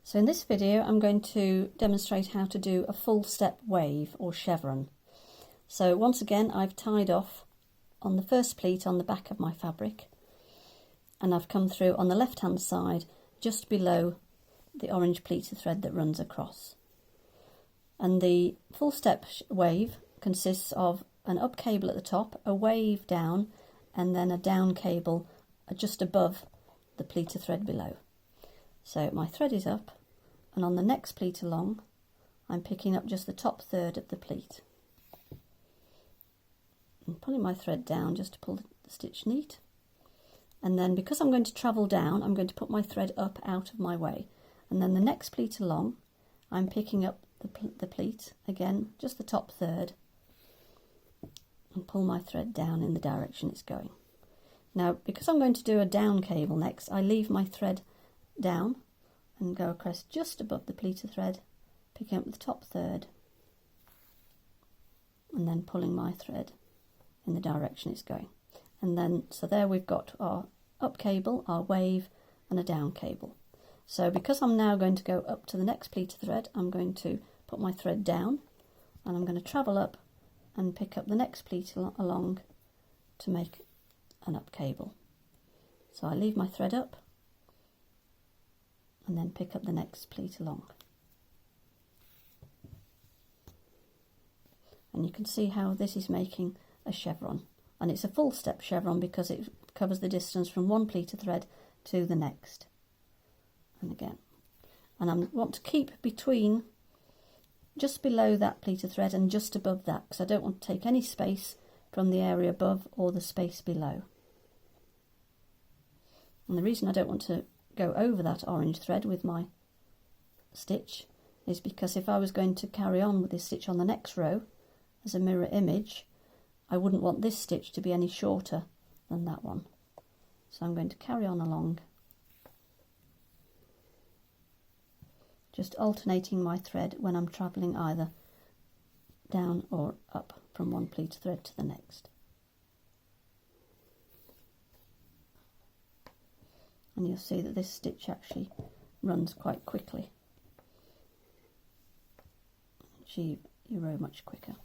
So in this video I'm going to demonstrate how to do a full step wave or chevron. So once again I've tied off on the first pleat on the back of my fabric, and I've come through on the left hand side just below the orange pleated thread that runs across. And the full step wave consists of an up cable at the top, a wave down, and then a down cable just above the pleated thread below. So my thread is up, and on the next pleat along I'm picking up just the top third of the pleat and pulling my thread down just to pull the stitch neat. And then because I'm going to travel down, I'm going to put my thread up out of my way, and then the next pleat along I'm picking up the pleat again, just the top third, and pull my thread down in the direction it's going. Now because I'm going to do a down cable next, I leave my thread down and go across just above the pleated thread, picking up the top third and then pulling my thread in the direction it's going. And then so there we've got our up cable, our wave, and a down cable. So because I'm now going to go up to the next pleated thread, I'm going to put my thread down and I'm going to travel up and pick up the next pleat along to make an up cable. So I leave my thread up and then pick up the next pleat along. And you can see how this is making a chevron, and it's a full step chevron because it covers the distance from one pleated thread to the next. And again, and I want to keep between just below that pleated thread and just above that, because I don't want to take any space from the area above or the space below. And the reason I don't want to go over that orange thread with my stitch is because if I was going to carry on with this stitch on the next row as a mirror image, I wouldn't want this stitch to be any shorter than that one. So I'm going to carry on along, just alternating my thread when I'm travelling either down or up from one pleated thread to the next. And you'll see that this stitch runs quite quickly. Achieve your row much quicker.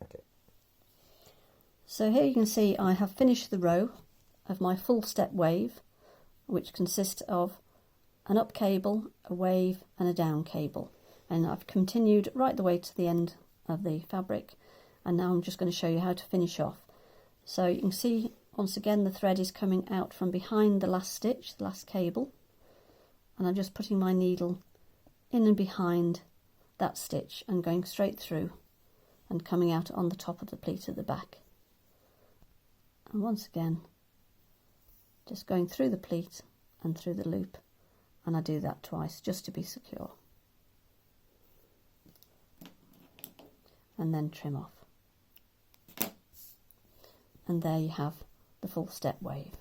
Okay. So here you can see I have finished the row of my full step wave, which consists of an up cable, a wave, and a down cable. And I've continued right the way to the end of the fabric. And now I'm just going to show you how to finish off. So you can see once again the thread is coming out from behind the last stitch, the last cable, and I'm just putting my needle in and behind that stitch and going straight through and coming out on the top of the pleat at the back. And once again just going through the pleat and through the loop, and I do that twice just to be secure, and then trim off. And there you have the full step wave.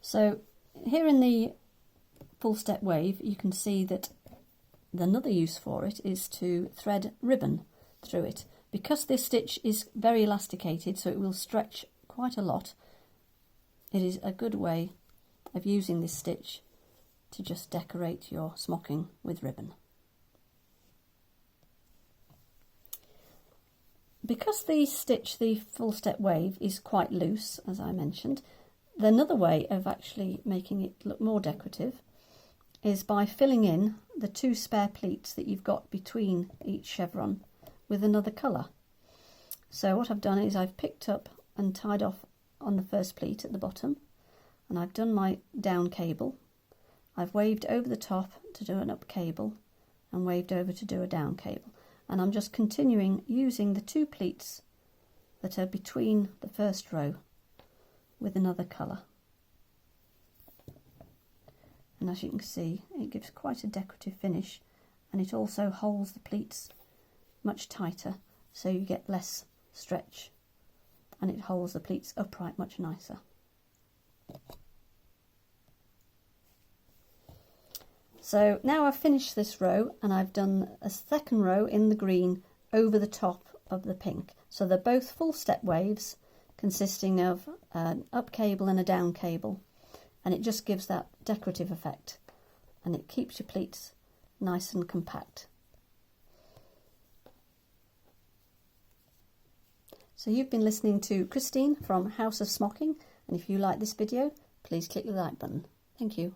So here in the full step wave you can see that another use for it is to thread ribbon through it. Because this stitch is very elasticated, so it will stretch quite a lot, it is a good way of using this stitch to just decorate your smocking with ribbon. Because the stitch, the full step wave, is quite loose, as I mentioned, another way of actually making it look more decorative is by filling in the two spare pleats that you've got between each chevron with another colour. So what I've done is I've picked up and tied off on the first pleat at the bottom, and I've done my down cable. I've waved over the top to do an up cable and waved over to do a down cable. And I'm just continuing using the two pleats that are between the first row with another colour. And as you can see, it gives quite a decorative finish, and it also holds the pleats much tighter, so you get less stretch, and it holds the pleats upright much nicer. So now I've finished this row and I've done a second row in the green over the top of the pink. So they're both full step waves consisting of an up cable and a down cable, and it just gives that decorative effect and it keeps your pleats nice and compact. So you've been listening to Christine from House of Smocking, and if you like this video, please click the like button. Thank you.